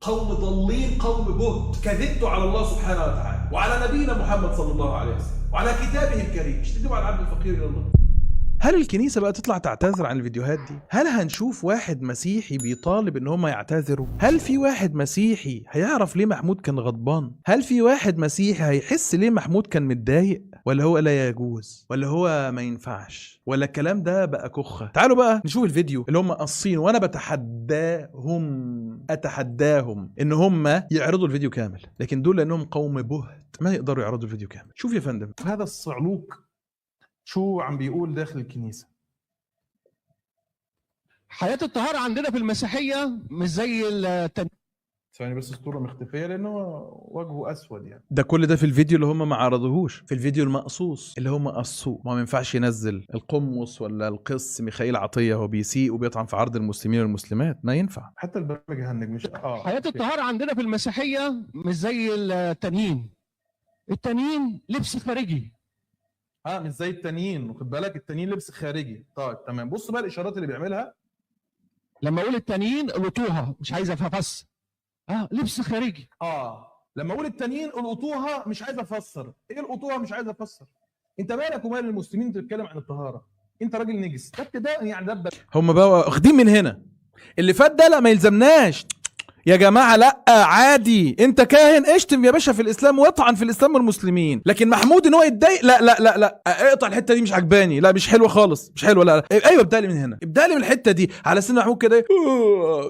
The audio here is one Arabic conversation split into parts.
قوم ضالين، قوم بهت، كذبتوا على الله سبحانه وتعالى وعلى نبينا محمد صلى الله عليه وسلم وعلى كتابه الكريم. مش تكذبوا على العبد الفقير الى الله. هل الكنيسة بقى تطلع تعتذر عن الفيديوهات دي؟ هل هنشوف واحد مسيحي بيطالب ان هم يعتذروا؟ هل في واحد مسيحي هيعرف ليه محمود كان غضبان؟ هل في واحد مسيحي هيحس ليه محمود كان متضايق؟ ولا هو لا يجوز؟ ولا هو ما ينفعش؟ ولا الكلام ده بقى كخة؟ تعالوا بقى نشوف الفيديو اللي هم قاصين، وانا اتحداهم ان هم يعرضوا الفيديو كامل، لكن دول لانهم قوم بهت ما يقدروا يعرضوا الفيديو كامل. شوف يا فندم هذا الصعلوك شو عم بيقول داخل الكنيسة. حياة الطهارة عندنا في المسيحية مش زي ثواني بس الصورة مختفية لأنه وجهه أسود يعني. ده كل ده في الفيديو اللي هم ما عرضوهوش، في الفيديو المقصوص اللي هم قصوه. ما ينفعش ينزل القمص ولا القس ميخائيل عطية وهو بيسيء وبيطعن في عرض المسلمين والمسلمات، ما ينفع. حتى البرنامج هنج مش حياة الطهارة عندنا في المسيحية مش زي التانيين. التانيين لبس خارجي، مش زي التانيين، واخد بالك؟ التانيين لبس خارجي. طيب تمام، بص بقى الإشارات اللي بيعملها. لما اقول التانيين لطوها مش عايز افسر، لبس خارجي. لما اقول التانيين القطوها مش عايز افسر. ايه القطوها مش عايز افسر؟ انت مالك ومال المسلمين تتكلم عن الطهاره؟ انت راجل نجس. ده ابتداء يعني ده هم بقى واخدين من هنا اللي فات ده، لا ما يلزمناش يا جماعة، لا عادي، انت كاهن اشتم يا باشا في الاسلام واطعن في الاسلام والمسلمين، لكن محمود ان هو يتضايق لا لا لا لا، اقطع الحتة دي مش عجباني، لا مش حلوة خالص، مش حلوة، لا لا. ايوه ابدأ لي من هنا، ابدأ لي من الحتة دي على سن محمود كده.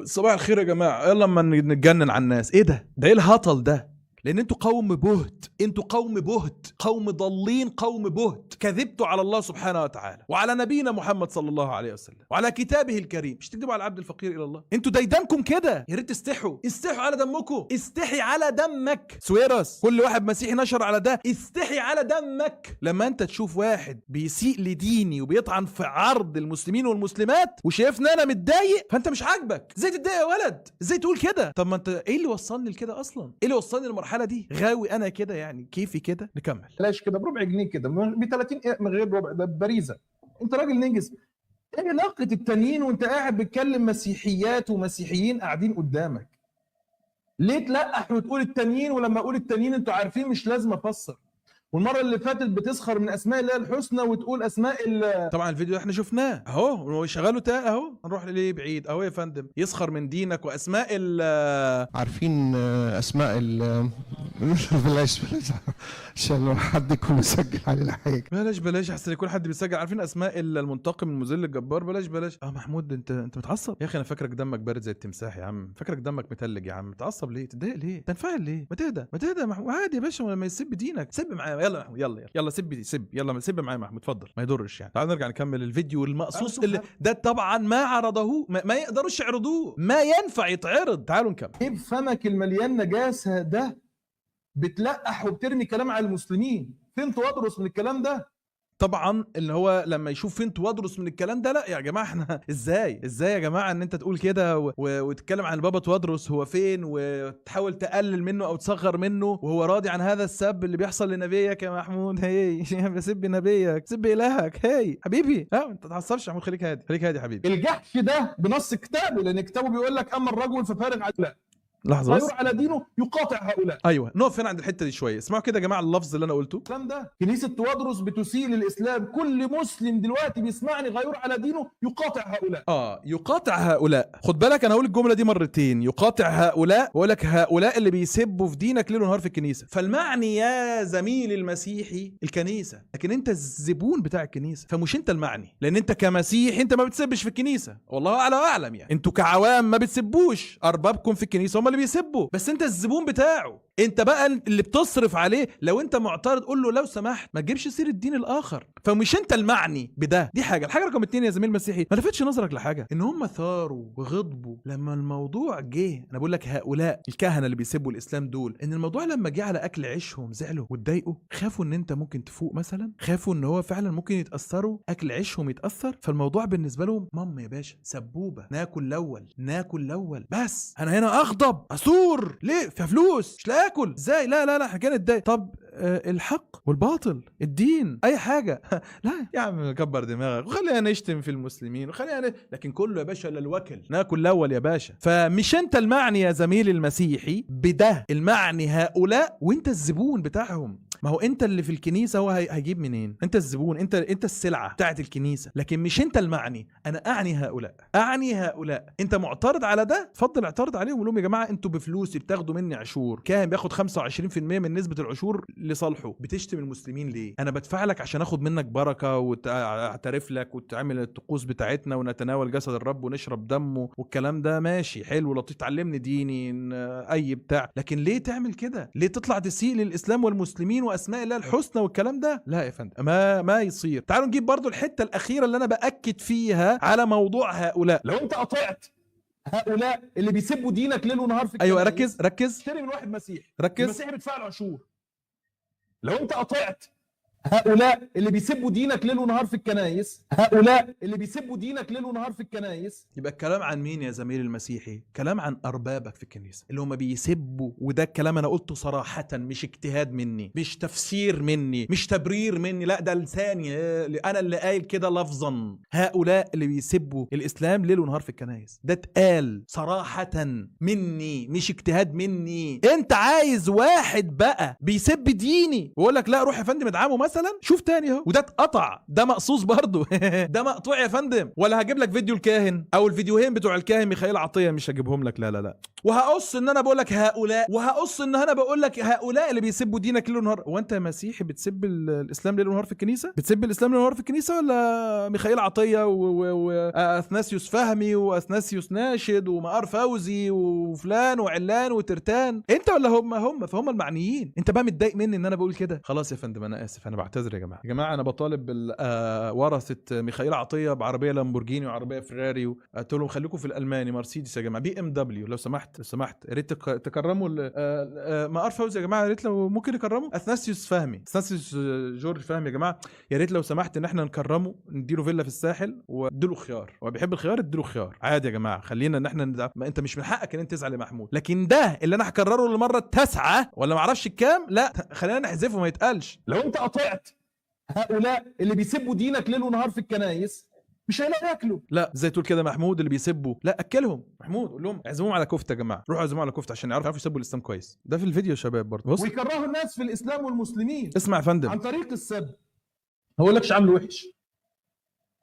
صباح الخير يا جماعة، يلا اما نتجنن على الناس. ايه ده ايه الهطل ده؟ لان انتوا قوم بهت، انتوا قوم بهت، قوم ضالين، قوم بهت، كذبتوا على الله سبحانه وتعالى وعلى نبينا محمد صلى الله عليه وسلم وعلى كتابه الكريم. مش تكذبوا على العبد الفقير الى الله. انتوا ديدنكم كده، يا ريت تستحوا، استحوا على دمكم، استحي على دمك. سويرس كل واحد مسيحي نشر على ده، استحي على دمك لما انت تشوف واحد بيسيء لديني وبيطعن في عرض المسلمين والمسلمات وشايفني انا متضايق، فانت مش عاجبك. ازاي تتضايق يا ولد؟ ازاي تقول كده؟ طب ما انت ايه اللي وصلني لكده اصلا؟ ايه اللي وصلني للمرحله دي؟ غاوي انا كده يعني، كيفي كده. نكمل. بلاش كده بربع جنيه كده ب 30 من غير ربع ببريزه. انت راجل نجس. ايه علاقه التانيين وانت قاعد بتكلم مسيحيات ومسيحيين قاعدين قدامك؟ ليه تلقح وتقول التانيين؟ ولما اقول التانيين انتوا عارفين مش لازم افسر. والمره اللي فاتت بتسخر من اسماء الله الحسنى وتقول اسماء طبعا الفيديو احنا شفناه اهو، ويشغلوا تاني اهو. نروح ليه بعيد اهو يا فندم، يسخر من دينك واسماء عارفين اسماء بلاش عشان لو حد يكون مسجل علينا حاجه. بلاش احسن يكون حد بيسجل. عارفين اسماء المنتقم المذل الجبار. بلاش محمود، انت متعصب يا اخي. انا فاكرك دمك بارد زي التمساح يا عم، فاكرك دمك متلج يا عم. متعصب ليه؟ تتضايق ليه؟ تنفعل ليه؟ ما تهدى يا محمود، عادي يا باشا. لما يسب دينك سب معايا. يلا محمود، يلا سب يلا سب معايا محمود، اتفضل، ما يضرش يعني. تعال نرجع نكمل الفيديو المقصوص اللي ده طبعا ما عرضوه، ما يقدروش يعرضوه، ما ينفع يتعرض. تعالوا نكمل. ايه بفمك المليان نجاسه ده بتلقح وبترمي كلام على المسلمين؟ فين توادرس من الكلام ده؟ طبعا اللي هو لما يشوف فين توادرس من الكلام ده، لا يا جماعه احنا ازاي يا جماعه ان انت تقول كده وتتكلم عن البابا توادرس هو فين، وتحاول تقلل منه او تصغر منه وهو راضي عن هذا السب اللي بيحصل لنبيك يا محمود. هي بسب نبيك، سب الهك. هي حبيبي، ما تتعصبش يا محمود، خليك هادي يا حبيبي. الجحش ده بنص كتابه، لان كتابه بيقول لك اما الرجل ففارغ عن لحظه بس. غير على دينه يقاطع هؤلاء. ايوه نقف هنا عند الحته دي شويه. اسمعوا كده يا جماعه اللفظ اللي انا قلته. الكلام ده كنيسه توادرس بتسيء للاسلام. كل مسلم دلوقتي بيسمعني غير على دينه يقاطع هؤلاء. يقاطع هؤلاء. خد بالك انا هقول الجمله دي مرتين، يقاطع هؤلاء، واقول لك هؤلاء اللي بيسبوا في دينك ليل ونهار في الكنيسه. فالمعني يا زميلي المسيحي الكنيسه، لكن انت الزبون بتاع الكنيسه، فمش انت المعني. لان انت كمسيحي انت ما بتسبش في الكنيسه، والله اعلى واعلم يعني. انتوا كعوام ما بتسبوش، اربابكم في الكنيسه هم اللي بيسبوا، بس انت الزبون بتاعه، انت بقى اللي بتصرف عليه. لو انت معترض قول له لو سمحت ما تجيبش سيره الدين الاخر، فمش انت المعني بده. دي حاجه. الحاجه رقم 2 يا زميل مسيحي، ما لفتش نظرك لحاجه، ان هم ثاروا وغضبوا لما الموضوع جه. انا بقول لك هؤلاء الكهنه اللي بيسبوا الاسلام دول، ان الموضوع لما جه على اكل عيشهم زعلوا واتضايقوا، خافوا ان انت ممكن تفوق مثلا، خافوا ان هو فعلا ممكن يتاثروا، اكل عيشهم يتاثر. فالموضوع بالنسبه لهم ماما يا باشا سبوبه، ناكل الاول بس. انا هنا اغضب اثور ليه؟ في فلوس مش لا اكل ازاي؟ لا احنا كده نتضايق. طب الحق والباطل، الدين، اي حاجه. لا يا عم كبر دماغك وخلينا نشتم في المسلمين وخلينا لكن كله يا باشا للوكل ناكل الاول يا باشا. فمش انت المعني يا زميلي المسيحي بده، المعني هؤلاء وانت الزبون بتاعهم. ما هو انت اللي في الكنيسه، هو هيجيب منين؟ انت الزبون، انت السلعه بتاعت الكنيسه، لكن مش انت المعني. انا اعني هؤلاء. انت معترض على ده، اتفضل اعترض عليهم وقول لهم يا جماعه انتوا بفلوسي بتاخدوا مني عشور، كاهن بياخد 25% من نسبه العشور لصالحه، بتشتم المسلمين ليه؟ انا بدفع لك عشان اخد منك بركه واعترف لك وتعمل الطقوس بتاعتنا ونتناول جسد الرب ونشرب دمه والكلام ده ماشي حلو لطيف، تعلمني ديني اي بتاع، لكن ليه تعمل كده؟ ليه تطلع تسيء للاسلام والمسلمين واسماء الله الحسنى والكلام ده؟ لا يا فندم، ما يصير. تعالوا نجيب برضو الحته الاخيره اللي انا باكد فيها على موضوع هؤلاء. لو انت قطعت هؤلاء اللي بيسبوا دينك ليل ونهار في ايوه الكنائس، ركز اشتري من واحد مسيحي، ركز. المسيحي بيدفع له عشور. لو انت قطعت هؤلاء اللي بيسبوا دينك ليل ونهار في الكنائس، يبقى الكلام عن مين يا زميلي المسيحي؟ كلام عن اربابك في الكنيسه اللي هم بيسبوا، وده الكلام انا قلته صراحه، مش اجتهاد مني، مش تفسير مني، مش تبرير مني، لا ده لساني انا اللي قايل كده لفظا. هؤلاء اللي بيسبوا الاسلام ليل ونهار في الكنائس، ده اتقال صراحه مني، مش اجتهاد مني. انت عايز واحد بقى بيسب ديني ويقول لك لا روح يا فندم ادعمه مثلا، شوف تاني اهو، وده اتقطع، ده مقصوص برضو. ده مقطوع يا فندم. ولا هجيب لك فيديو الكاهن او الفيديوهين بتوع الكاهن ميخائيل عطيه، مش هجيبهم لك، لا وهقص ان انا بقول لك هؤلاء، وهقص ان انا بقول لك هؤلاء اللي بيسبوا دينك ليل ونهار. هو انت يا مسيحي بتسب الاسلام ليل ونهار في الكنيسه؟ بتسب الاسلام ليل ونهار في الكنيسه، ولا ميخائيل عطيه واثناسيوس فهمي واثناسيوس ناشد ومقار فوزي وفلان وعلان وترتان؟ انت ولا هم؟ فهم المعنيين. انت بقى متضايق مني ان انا بقول كده؟ خلاص يا فندم انا اسف، انا بعتذر يا جماعه انا بطالب ورثه ميخائيل عطيه بعربيه لامبورجيني وعربيه فراري، قلت لهم خليكم في الالماني مرسيدس يا جماعه، بي ام دبليو لو سمحت يا ريت تكرموا مقار فوزي يا جماعه، يا ريت لو ممكن يكرموا اثناسيوس فهمي، اثناسيوس جورج فهمي يا جماعه، يا ريت لو سمحت ان احنا نكرمه، نديله فيلا في الساحل واديله خيار، هو بيحب الخيار اديله خيار عادي يا جماعه. خلينا ان احنا ما انت مش من حقك ان انت تزعل يا محمود، لكن ده اللي انا هكرره للمره التاسعه ولا ما اعرفش الكام، لا خلينا نحذفه ما يتقالش. لو انت قطعت هؤلاء اللي بيسبوا دينك ليل ونهار في الكنائس، مش هيلاقوا ياكلوا. لا زي تقول كده محمود اللي بيسبوا، لا اكلهم محمود، قول لهم اعزموهم على كفته يا جماعه، روحوا اعزموهم على كفته عشان يعرفوا يسبوا الاسلام كويس. ده في الفيديو يا شباب برضه. بص ويكرهوا الناس في الاسلام والمسلمين اسمع يا فندم عن طريق السب. ما بقولكش عامله وحش،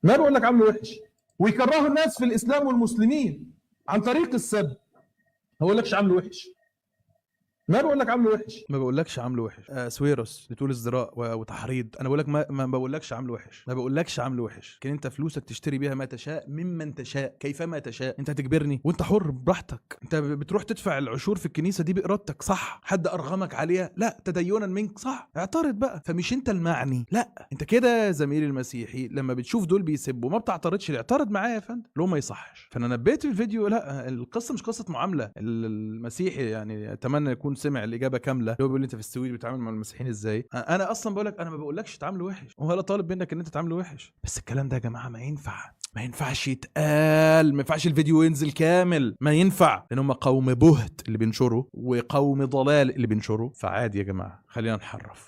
ما بقول لك عامله وحش. ويكرهوا الناس في الاسلام والمسلمين عن طريق السب. ما بقولكش عامله وحش، ما بقول لك عامله وحش، ما بقولكش عامله وحش. سويروس بتقول ازدراء وتحريض، انا بقول لك ما بقولكش عامله وحش، ما بقولكش عامله وحش، لكن انت فلوسك تشتري بيها ما تشاء ممن تشاء كيفما تشاء، انت هتجبرني وانت حر براحتك. انت بتروح تدفع العشور في الكنيسه دي بارادتك صح، حد ارغمك عليها لا، تدينا منك صح، اعترض بقى. فمش انت المعني، لا انت كده زميلي المسيحي لما بتشوف دول بيسبوا ما بتعترضش، اعترض معايا يا فندم لو ما يصحش. فانا نبهت في الفيديو لا القصه مش قصه معامله. المسيحي يعني اتمنى يكون سمع الاجابه كامله. لو بيقول لي انت في السويد بتتعامل مع المسيحيين ازاي، انا اصلا بقول لك انا ما بقولكش تعامله وحش ولا طالب منك ان انت تعامله وحش، بس الكلام ده يا جماعه ما ينفعش يتقال، ما ينفعش الفيديو ينزل كامل، ما ينفع، لان هم قوم بهت اللي بينشروا وقوم ضلال اللي بينشروا. فعادي يا جماعه خلينا نحرف.